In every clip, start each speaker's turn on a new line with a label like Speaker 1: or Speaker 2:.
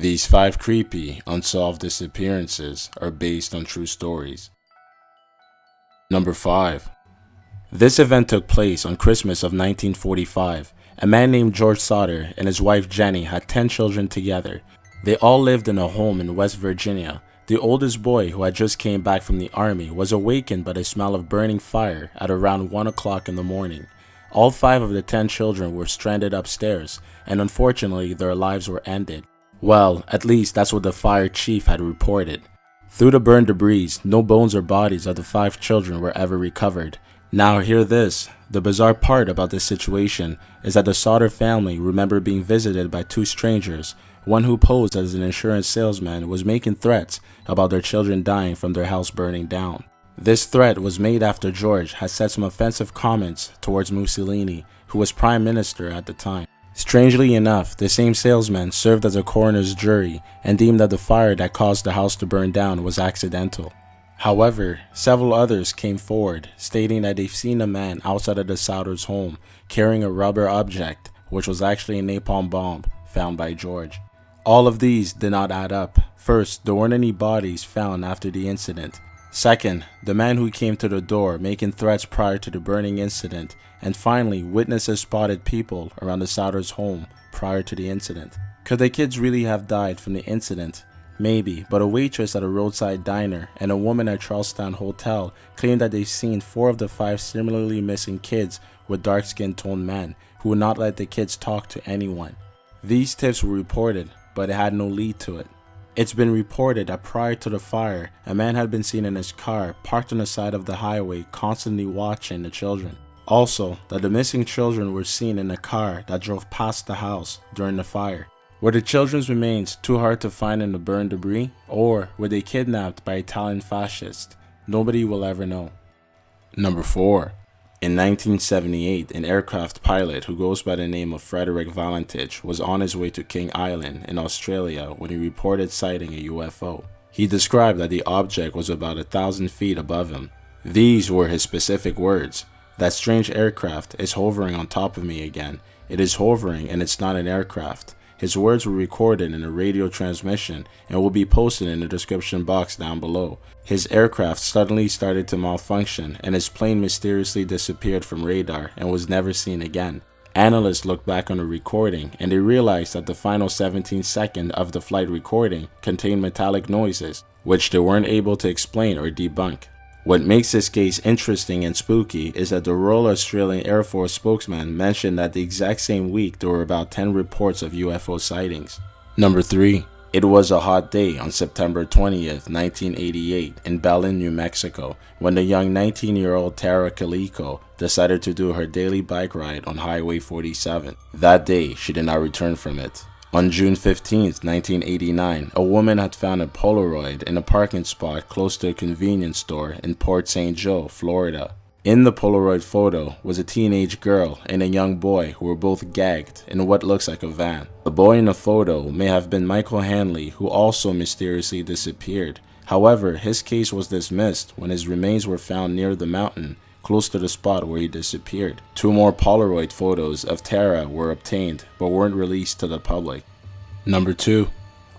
Speaker 1: These 5 creepy, unsolved disappearances are based on true stories. Number 5. This event took place on Christmas of 1945. A man named George Sauter and his wife Jenny had 10 children together. They all lived in a home in West Virginia. The oldest boy, who had just came back from the army, was awakened by the smell of burning fire at around 1 o'clock in the morning. All 5 of the 10 children were stranded upstairs, and unfortunately their lives were ended. Well, at least that's what the fire chief had reported. Through the burned debris, no bones or bodies of the 5 children were ever recovered. Now hear this. The bizarre part about this situation is that the Sauter family remember being visited by 2 strangers. One who posed as an insurance salesman was making threats about their children dying from their house burning down. This threat was made after George had said some offensive comments towards Mussolini, who was prime minister at the time. Strangely enough, the same salesman served as a coroner's jury and deemed that the fire that caused the house to burn down was accidental. However, several others came forward, stating that they've seen a man outside of the Sauter's home carrying a rubber object, which was actually a napalm bomb found by George. All of these did not add up. First, there weren't any bodies found after the incident. Second, the man who came to the door making threats prior to the burning incident. And finally, witnesses spotted people around the Sauter's home prior to the incident. Could the kids really have died from the incident? Maybe, but a waitress at a roadside diner and a woman at Charlestown Hotel claimed that they've seen 4 of the 5 similarly missing kids with dark-skinned toned men who would not let the kids talk to anyone. These tips were reported, but it had no lead to it. It's been reported that prior to the fire, a man had been seen in his car parked on the side of the highway constantly watching the children. Also, that the missing children were seen in a car that drove past the house during the fire. Were the children's remains too hard to find in the burned debris, or were they kidnapped by Italian fascists? Nobody will ever know. Number 4. In 1978, an aircraft pilot who goes by the name of Frederick Valentich was on his way to King Island in Australia when he reported sighting a UFO. He described that the object was about 1,000 feet above him. These were his specific words. "That strange aircraft is hovering on top of me again. It is hovering and it's not an aircraft." His words were recorded in a radio transmission and will be posted in the description box down below. His aircraft suddenly started to malfunction and his plane mysteriously disappeared from radar and was never seen again. Analysts looked back on the recording and they realized that the final 17 seconds of the flight recording contained metallic noises, which they weren't able to explain or debunk. What makes this case interesting and spooky is that the Royal Australian Air Force spokesman mentioned that the exact same week there were about 10 reports of UFO sightings. Number 3. It was a hot day on September 20th, 1988 in Belen, New Mexico, when the young 19-year-old Tara Calico decided to do her daily bike ride on Highway 47. That day, she did not return from it. On June 15, 1989, a woman had found a Polaroid in a parking spot close to a convenience store in Port St. Joe, Florida. In the Polaroid photo was a teenage girl and a young boy who were both gagged in what looks like a van. The boy in the photo may have been Michael Hanley, who also mysteriously disappeared. However, his case was dismissed when his remains were found near the mountain close to the spot where he disappeared. 2 more Polaroid photos of Tara were obtained but weren't released to the public. Number 2.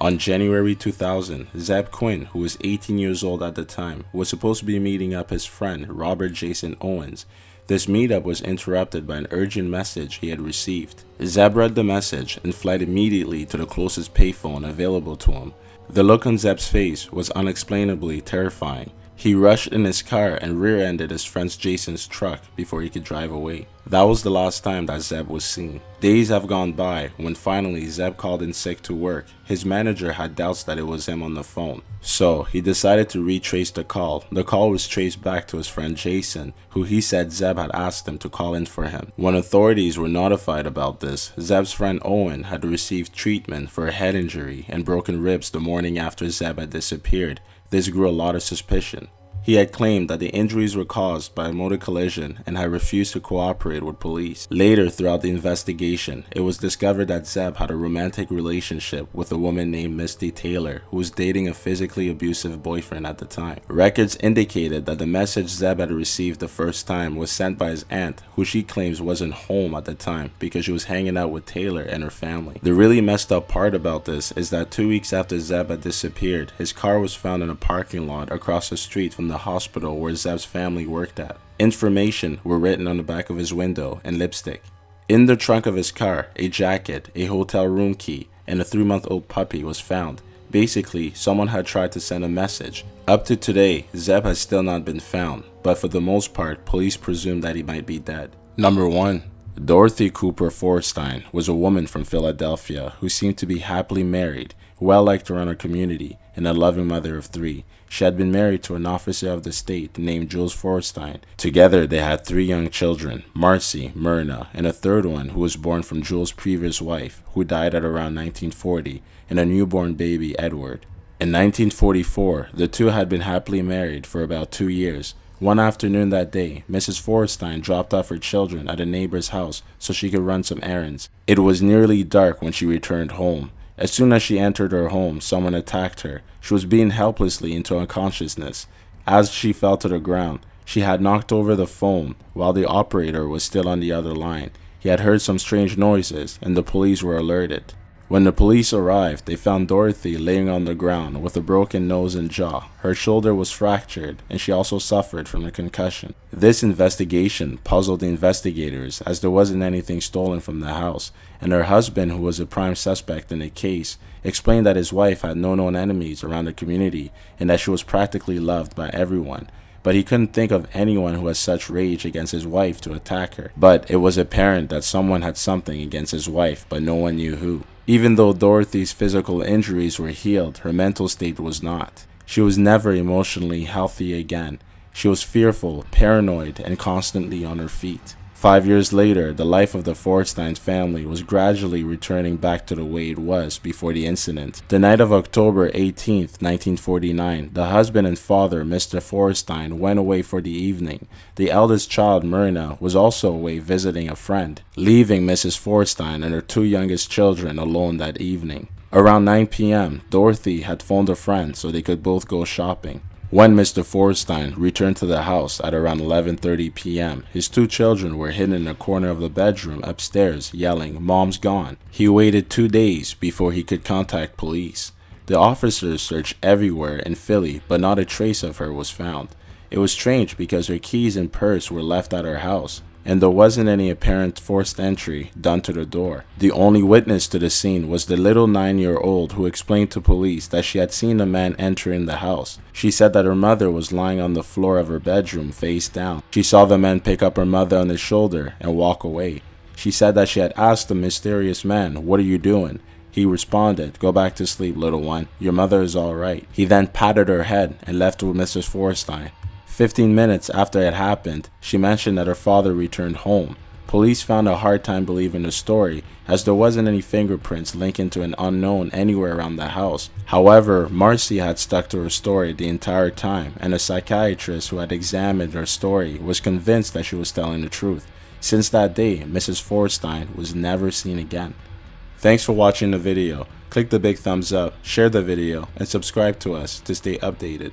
Speaker 1: On January 2000, Zeb Quinn, who was 18 years old at the time, was supposed to be meeting up his friend Robert Jason Owens. This meetup was interrupted by an urgent message he had received. Zeb read the message and fled immediately to the closest payphone available to him. The look on Zeb's face was unexplainably terrifying. He rushed in his car and rear-ended his friend Jason's truck before he could drive away. That was the last time that Zeb was seen. Days have gone by when finally Zeb called in sick to work. His manager had doubts that it was him on the phone, so he decided to retrace the call. The call was traced back to his friend Jason, who he said Zeb had asked him to call in for him. When authorities were notified about this, Zeb's friend Owen had received treatment for a head injury and broken ribs the morning after Zeb had disappeared. This grew a lot of suspicion. He had claimed that the injuries were caused by a motor collision and had refused to cooperate with police. Later, throughout the investigation, it was discovered that Zeb had a romantic relationship with a woman named Misty Taylor, who was dating a physically abusive boyfriend at the time. Records indicated that the message Zeb had received the first time was sent by his aunt, who she claims wasn't home at the time because she was hanging out with Taylor and her family. The really messed up part about this is that 2 weeks after Zeb had disappeared, his car was found in a parking lot across the street from the hospital where Zeb's family worked at. Information were written on the back of his window in lipstick. In the trunk of his car, a jacket, a hotel room key, and a 3-month-old puppy was found. Basically, someone had tried to send a message. Up to today, Zeb has still not been found, but for the most part, police presume that he might be dead. Number 1. Dorothy Cooper Forstein was a woman from Philadelphia who seemed to be happily married, well-liked around her community, and a loving mother of 3. She had been married to an officer of the state named Jules Forstein. Together, they had 3 young children, Marcy, Myrna, and a third one who was born from Jules' previous wife, who died at around 1940, and a newborn baby, Edward. In 1944, the two had been happily married for about 2 years. One afternoon that day, Mrs. Forstein dropped off her children at a neighbor's house so she could run some errands. It was nearly dark when she returned home. As soon as she entered her home, someone attacked her. She was being helplessly into unconsciousness. As she fell to the ground, she had knocked over the phone while the operator was still on the other line. He had heard some strange noises and the police were alerted. When the police arrived, they found Dorothy laying on the ground with a broken nose and jaw. Her shoulder was fractured and she also suffered from a concussion. This investigation puzzled the investigators as there wasn't anything stolen from the house, and her husband, who was a prime suspect in the case, explained that his wife had no known enemies around the community and that she was practically loved by everyone. But he couldn't think of anyone who had such rage against his wife to attack her. But it was apparent that someone had something against his wife, but no one knew who. Even though Dorothy's physical injuries were healed, her mental state was not. She was never emotionally healthy again. She was fearful, paranoid, and constantly on her feet. 5 years later, the life of the Forstein family was gradually returning back to the way it was before the incident. The night of October 18, 1949, the husband and father, Mr. Forstein, went away for the evening. The eldest child, Myrna, was also away visiting a friend, leaving Mrs. Forstein and her 2 youngest children alone that evening. Around 9 p.m., Dorothy had phoned a friend so they could both go shopping. When Mr. Forstein returned to the house at around 11:30 p.m., his 2 children were hidden in a corner of the bedroom upstairs, yelling, "Mom's gone." He waited 2 days before he could contact police. The officers searched everywhere in Philly, but not a trace of her was found. It was strange because her keys and purse were left at her house, and there wasn't any apparent forced entry done to the door. The only witness to the scene was the little 9-year-old who explained to police that she had seen a man entering the house. She said that her mother was lying on the floor of her bedroom face down. She saw the man pick up her mother on his shoulder and walk away. She said that she had asked the mysterious man, "What are you doing?" He responded, "Go back to sleep, little one. Your mother is all right." He then patted her head and left with Mrs. Forstein. 15 minutes after it happened, she mentioned that her father returned home. Police found a hard time believing the story, as there wasn't any fingerprints linking to an unknown anywhere around the house. However, Marcy had stuck to her story the entire time, and a psychiatrist who had examined her story was convinced that she was telling the truth. Since that day, Mrs. Forstein was never seen again. Thanks for watching the video. Click the big thumbs up, share the video, and subscribe to us to stay updated.